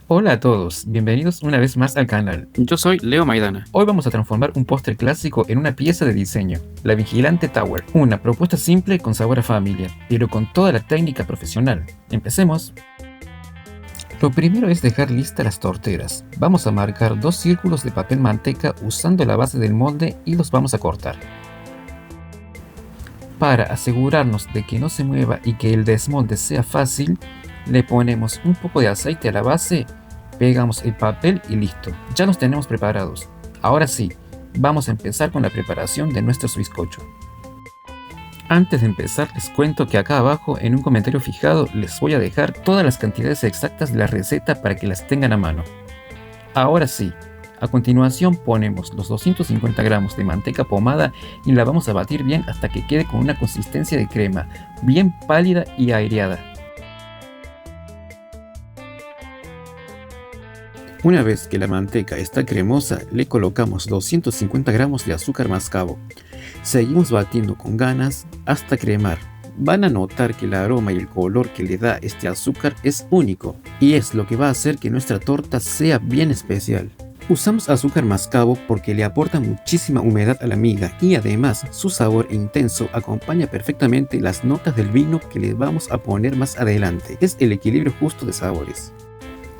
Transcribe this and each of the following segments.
Hola a todos, bienvenidos una vez más al canal. Yo soy Leo Maidana. Hoy vamos a transformar un póster clásico en una pieza de diseño, la Vigilante Tower. Una propuesta simple con sabor a familia, pero con toda la técnica profesional. Empecemos. Lo primero es dejar listas las torteras. Vamos a marcar 2 círculos de papel manteca usando la base del molde y los vamos a cortar. Para asegurarnos de que no se mueva y que el desmolde sea fácil, le ponemos un poco de aceite a la base, pegamos el papel y listo, ya los tenemos preparados. Ahora sí, vamos a empezar con la preparación de nuestro bizcocho. Antes de empezar les cuento que acá abajo en un comentario fijado les voy a dejar todas las cantidades exactas de la receta para que las tengan a mano. Ahora sí, a continuación ponemos los 250 gramos de manteca pomada y la vamos a batir bien hasta que quede con una consistencia de crema, bien pálida y aireada. Una vez que la manteca está cremosa, le colocamos 250 gramos de azúcar mascabo. Seguimos batiendo con ganas hasta cremar. Van a notar que el aroma y el color que le da este azúcar es único y es lo que va a hacer que nuestra torta sea bien especial. Usamos azúcar mascabo porque le aporta muchísima humedad a la miga y además su sabor intenso acompaña perfectamente las notas del vino que le vamos a poner más adelante. Es el equilibrio justo de sabores.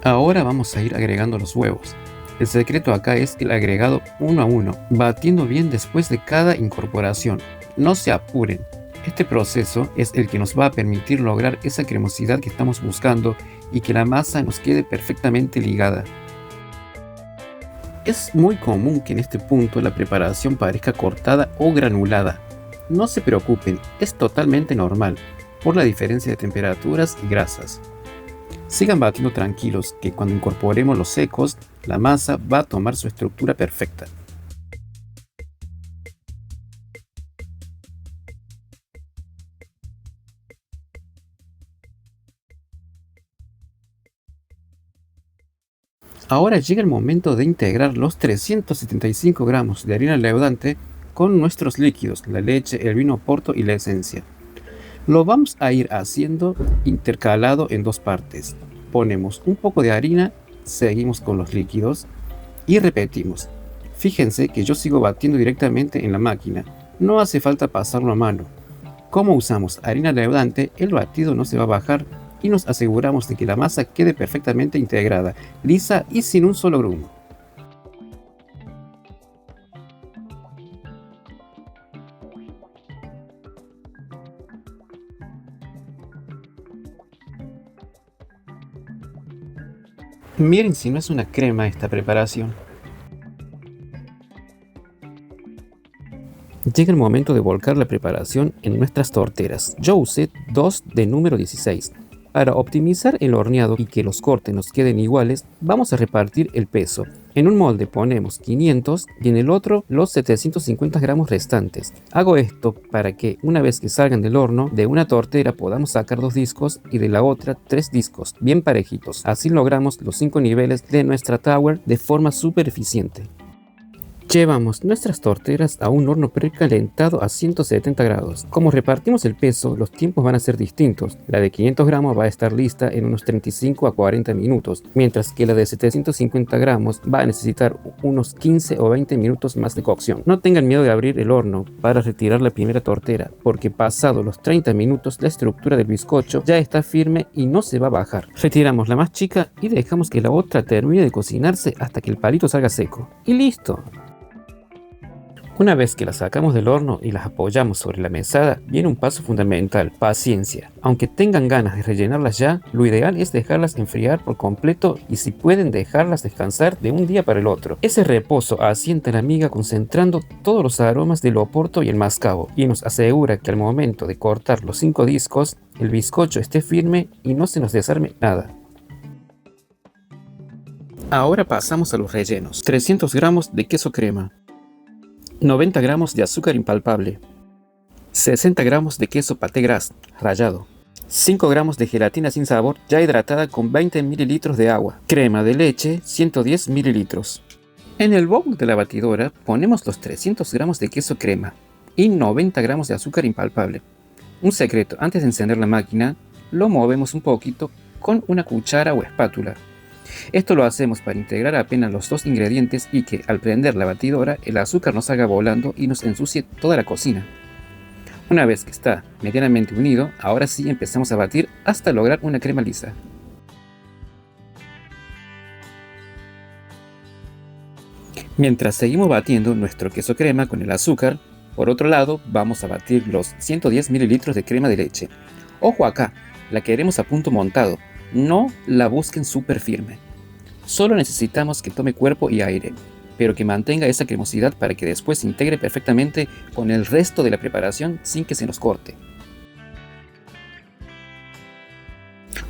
Ahora vamos a ir agregando los huevos. El secreto acá es el agregado uno a uno, batiendo bien después de cada incorporación. No se apuren. Este proceso es el que nos va a permitir lograr esa cremosidad que estamos buscando y que la masa nos quede perfectamente ligada. Es muy común que en este punto la preparación parezca cortada o granulada. No se preocupen, es totalmente normal por la diferencia de temperaturas y grasas. Sigan batiendo tranquilos que cuando incorporemos los secos, la masa va a tomar su estructura perfecta. Ahora llega el momento de integrar los 375 gramos de harina leudante con nuestros líquidos, la leche, el vino porto y la esencia. Lo vamos a ir haciendo intercalado en dos partes. Ponemos un poco de harina, seguimos con los líquidos y repetimos. Fíjense que yo sigo batiendo directamente en la máquina, no hace falta pasarlo a mano. Como usamos harina leudante, el batido no se va a bajar y nos aseguramos de que la masa quede perfectamente integrada, lisa y sin un solo grumo. Miren si no es una crema esta preparación. Llega el momento de volcar la preparación en nuestras torteras. Yo usé 2 de número 16. Para optimizar el horneado y que los cortes nos queden iguales, vamos a repartir el peso. En un molde ponemos 500 y en el otro los 750 gramos restantes. Hago esto para que una vez que salgan del horno, de una tortera podamos sacar 2 discos y de la otra 3 discos, bien parejitos. Así logramos los 5 niveles de nuestra tower de forma súper eficiente. Llevamos nuestras torteras a un horno precalentado a 170 grados. Como repartimos el peso, los tiempos van a ser distintos. La de 500 gramos va a estar lista en unos 35 a 40 minutos, mientras que la de 750 gramos va a necesitar unos 15 o 20 minutos más de cocción. No tengan miedo de abrir el horno para retirar la primera tortera, porque pasados los 30 minutos la estructura del bizcocho ya está firme y no se va a bajar. Retiramos la más chica y dejamos que la otra termine de cocinarse hasta que el palito salga seco. Y listo. Una vez que las sacamos del horno y las apoyamos sobre la mesada, viene un paso fundamental: paciencia. Aunque tengan ganas de rellenarlas ya, lo ideal es dejarlas enfriar por completo y si pueden dejarlas descansar de un día para el otro. Ese reposo asienta la miga concentrando todos los aromas del oporto y el mascabo y nos asegura que al momento de cortar los 5 discos, el bizcocho esté firme y no se nos desarme nada. Ahora pasamos a los rellenos. 300 gramos de queso crema, 90 gramos de azúcar impalpable, 60 gramos de queso pâté gras rallado, 5 gramos de gelatina sin sabor ya hidratada con 20 mililitros de agua, crema de leche 110 mililitros. En el bowl de la batidora ponemos los 300 gramos de queso crema y 90 gramos de azúcar impalpable. Un secreto: antes de encender la máquina, lo movemos un poquito con una cuchara o espátula. Esto lo hacemos para integrar apenas los dos ingredientes y que al prender la batidora el azúcar no salga volando y nos ensucie toda la cocina. Una vez que está medianamente unido, ahora sí empezamos a batir hasta lograr una crema lisa. Mientras seguimos batiendo nuestro queso crema con el azúcar, por otro lado vamos a batir los 110 ml de crema de leche. Ojo acá, la queremos a punto montado, no la busquen súper firme. Solo necesitamos que tome cuerpo y aire, pero que mantenga esa cremosidad para que después se integre perfectamente con el resto de la preparación sin que se nos corte.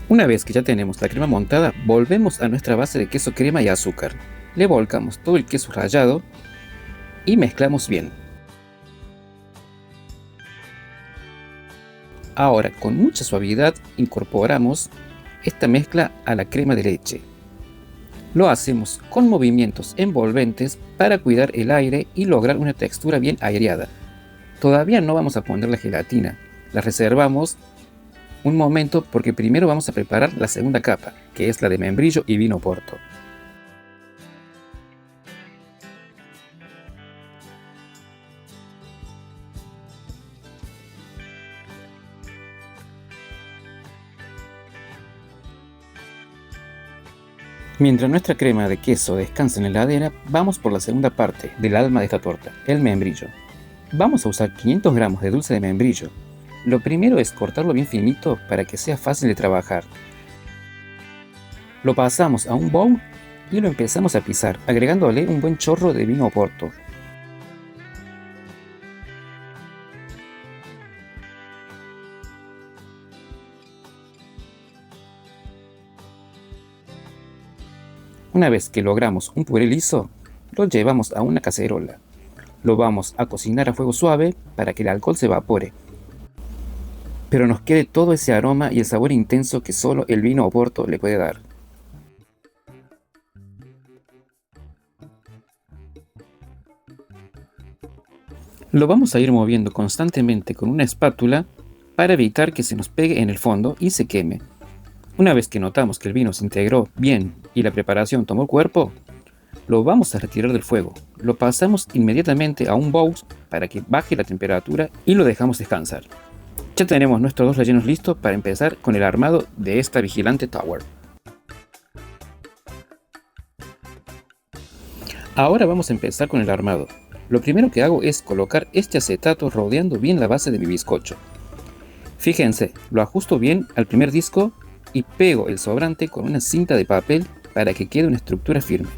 Una vez que ya tenemos la crema montada, volvemos a nuestra base de queso crema y azúcar. Le volcamos todo el queso rallado y mezclamos bien. Ahora, con mucha suavidad, incorporamos esta mezcla a la crema de leche. Lo hacemos con movimientos envolventes para cuidar el aire y lograr una textura bien aireada. Todavía no vamos a poner la gelatina, la reservamos un momento porque primero vamos a preparar la segunda capa, que es la de membrillo y vino Oporto. Mientras nuestra crema de queso descansa en la heladera, vamos por la segunda parte del alma de esta torta, el membrillo. Vamos a usar 500 gramos de dulce de membrillo. Lo primero es cortarlo bien finito para que sea fácil de trabajar. Lo pasamos a un bowl y lo empezamos a pisar, agregándole un buen chorro de vino Oporto. Una vez que logramos un puré liso, lo llevamos a una cacerola. Lo vamos a cocinar a fuego suave para que el alcohol se evapore, pero nos quede todo ese aroma y el sabor intenso que solo el vino Oporto le puede dar. Lo vamos a ir moviendo constantemente con una espátula para evitar que se nos pegue en el fondo y se queme. Una vez que notamos que el vino se integró bien y la preparación tomó cuerpo, lo vamos a retirar del fuego. Lo pasamos inmediatamente a un bowl para que baje la temperatura y lo dejamos descansar. Ya tenemos nuestros dos rellenos listos para empezar con el armado de esta vigilante tower. Ahora vamos a empezar con el armado. Lo primero que hago es colocar este acetato rodeando bien la base de mi bizcocho. Fíjense, lo ajusto bien al primer disco y pego el sobrante con una cinta de papel para que quede una estructura firme.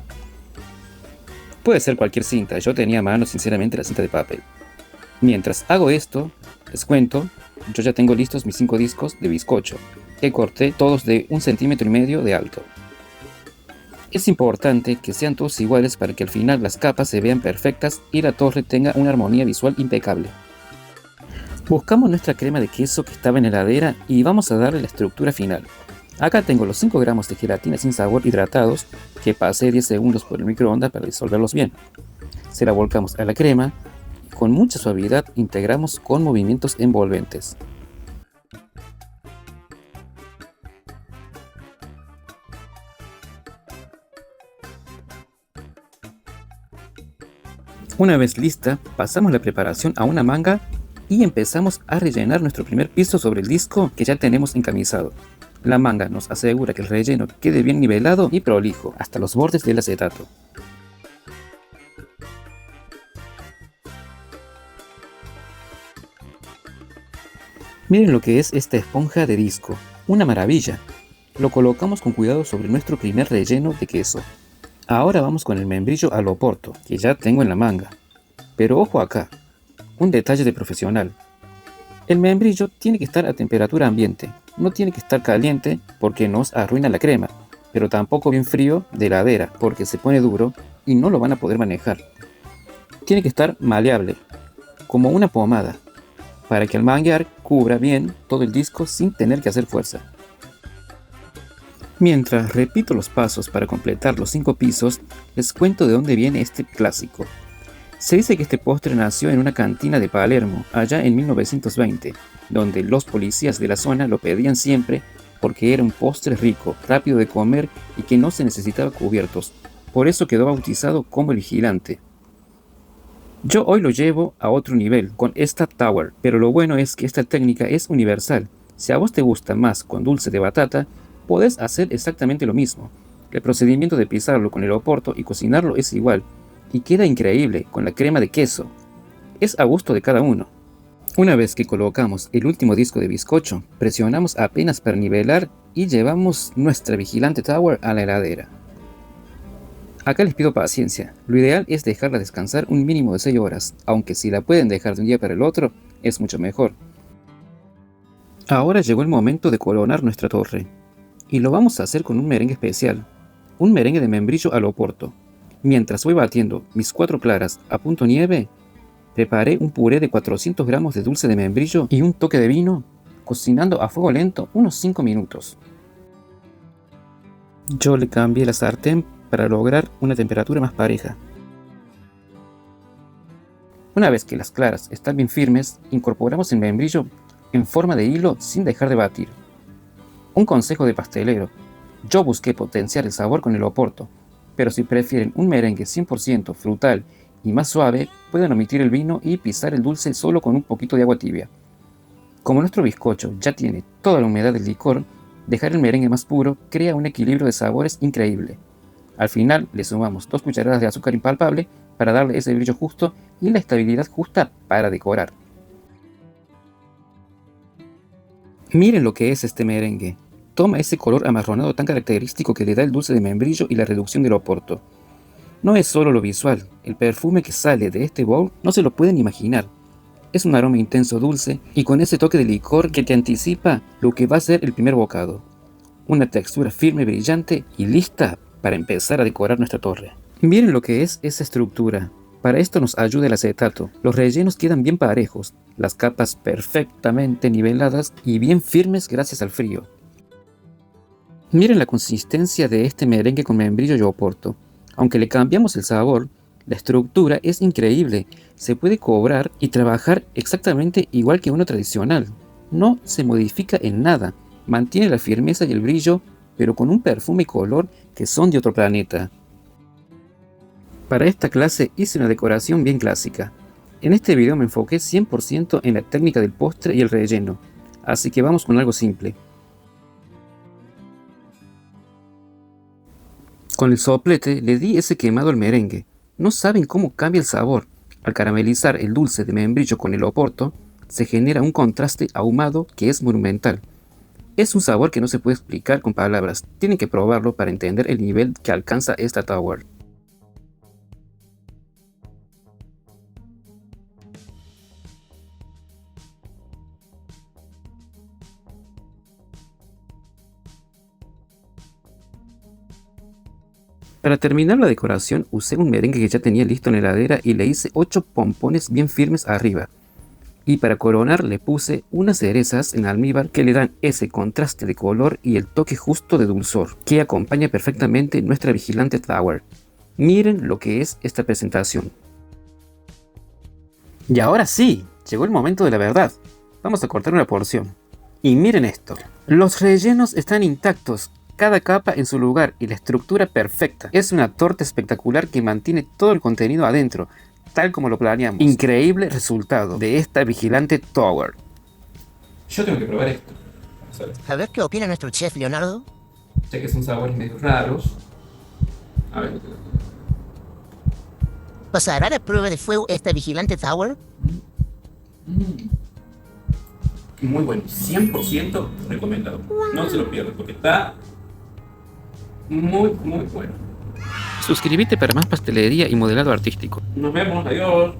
Puede ser cualquier cinta, yo tenía a mano sinceramente la cinta de papel. Mientras hago esto, les cuento, yo ya tengo listos mis 5 discos de bizcocho, que corté todos de 1,5 centímetros de alto. Es importante que sean todos iguales para que al final las capas se vean perfectas y la torre tenga una armonía visual impecable. Buscamos nuestra crema de queso que estaba en la heladera y vamos a darle la estructura final. Acá tengo los 5 gramos de gelatina sin sabor hidratados que pasé 10 segundos por el microondas para disolverlos bien. Se la volcamos a la crema y con mucha suavidad integramos con movimientos envolventes. Una vez lista, pasamos la preparación a una manga y empezamos a rellenar nuestro primer piso sobre el disco que ya tenemos encamisado. La manga nos asegura que el relleno quede bien nivelado y prolijo hasta los bordes del acetato. Miren lo que es esta esponja de disco, una maravilla. Lo colocamos con cuidado sobre nuestro primer relleno de queso. Ahora vamos con el membrillo al Oporto, que ya tengo en la manga. Pero ojo acá, un detalle de profesional. El membrillo tiene que estar a temperatura ambiente, no tiene que estar caliente porque nos arruina la crema, pero tampoco bien frío de heladera porque se pone duro y no lo van a poder manejar. Tiene que estar maleable, como una pomada, para que al manguear cubra bien todo el disco sin tener que hacer fuerza. Mientras repito los pasos para completar los 5 pisos, les cuento de dónde viene este clásico. Se dice que este postre nació en una cantina de Palermo, allá en 1920, donde los policías de la zona lo pedían siempre porque era un postre rico, rápido de comer y que no se necesitaba cubiertos. Por eso quedó bautizado como el Vigilante. Yo hoy lo llevo a otro nivel con esta Tower, pero lo bueno es que esta técnica es universal. Si a vos te gusta más con dulce de batata, podés hacer exactamente lo mismo. El procedimiento de pisarlo con el oporto y cocinarlo es igual, y queda increíble con la crema de queso. Es a gusto de cada uno. Una vez que colocamos el último disco de bizcocho, presionamos apenas para nivelar y llevamos nuestra Vigilante Tower a la heladera. Acá les pido paciencia, lo ideal es dejarla descansar un mínimo de 6 horas, aunque si la pueden dejar de un día para el otro, es mucho mejor. Ahora llegó el momento de coronar nuestra torre, y lo vamos a hacer con un merengue especial, un merengue de membrillo al oporto. Mientras voy batiendo mis 4 claras a punto nieve, preparé un puré de 400 gramos de dulce de membrillo y un toque de vino, cocinando a fuego lento unos 5 minutos. Yo le cambié la sartén para lograr una temperatura más pareja. Una vez que las claras están bien firmes, incorporamos el membrillo en forma de hilo sin dejar de batir. Un consejo de pastelero: yo busqué potenciar el sabor con el oporto, pero si prefieren un merengue 100% frutal y más suave, pueden omitir el vino y pisar el dulce solo con un poquito de agua tibia. Como nuestro bizcocho ya tiene toda la humedad del licor, dejar el merengue más puro crea un equilibrio de sabores increíble. Al final le sumamos 2 cucharadas de azúcar impalpable para darle ese brillo justo y la estabilidad justa para decorar. Miren lo que es este merengue. Toma ese color amarronado tan característico que le da el dulce de membrillo y la reducción del oporto. No es solo lo visual, el perfume que sale de este bowl no se lo pueden imaginar. Es un aroma intenso dulce y con ese toque de licor que te anticipa lo que va a ser el primer bocado. Una textura firme, brillante y lista para empezar a decorar nuestra torre. Miren lo que es esa estructura. Para esto nos ayuda el acetato. Los rellenos quedan bien parejos, las capas perfectamente niveladas y bien firmes gracias al frío. Miren la consistencia de este merengue con membrillo y oporto. Aunque le cambiamos el sabor, la estructura es increíble. Se puede cobrar y trabajar exactamente igual que uno tradicional. No se modifica en nada. Mantiene la firmeza y el brillo, pero con un perfume y color que son de otro planeta. Para esta clase hice una decoración bien clásica. En este video me enfoqué 100% en la técnica del postre y el relleno, así que vamos con algo simple. Con el soplete le di ese quemado al merengue. No saben cómo cambia el sabor. Al caramelizar el dulce de membrillo con el oporto, se genera un contraste ahumado que es monumental. Es un sabor que no se puede explicar con palabras, tienen que probarlo para entender el nivel que alcanza esta Tower. Para terminar la decoración usé un merengue que ya tenía listo en la heladera y le hice 8 pompones bien firmes arriba. Y para coronar le puse unas cerezas en almíbar que le dan ese contraste de color y el toque justo de dulzor que acompaña perfectamente nuestra Vigilante Tower. Miren lo que es esta presentación. Y ahora sí, llegó el momento de la verdad. Vamos a cortar una porción. Y miren esto. Los rellenos están intactos, cada capa en su lugar y la estructura perfecta. Es una torta espectacular que mantiene todo el contenido adentro, tal como lo planeamos. Increíble resultado de esta Vigilante Tower. Yo tengo que probar esto. A ver qué opina nuestro chef Leonardo. Sé que son sabores medio raros. A ver. ¿Pasará la prueba de fuego esta Vigilante Tower? Muy bueno, 100% recomendado. No se lo pierdan porque está muy bueno. Suscríbete para más pastelería y modelado artístico. Nos vemos, adiós.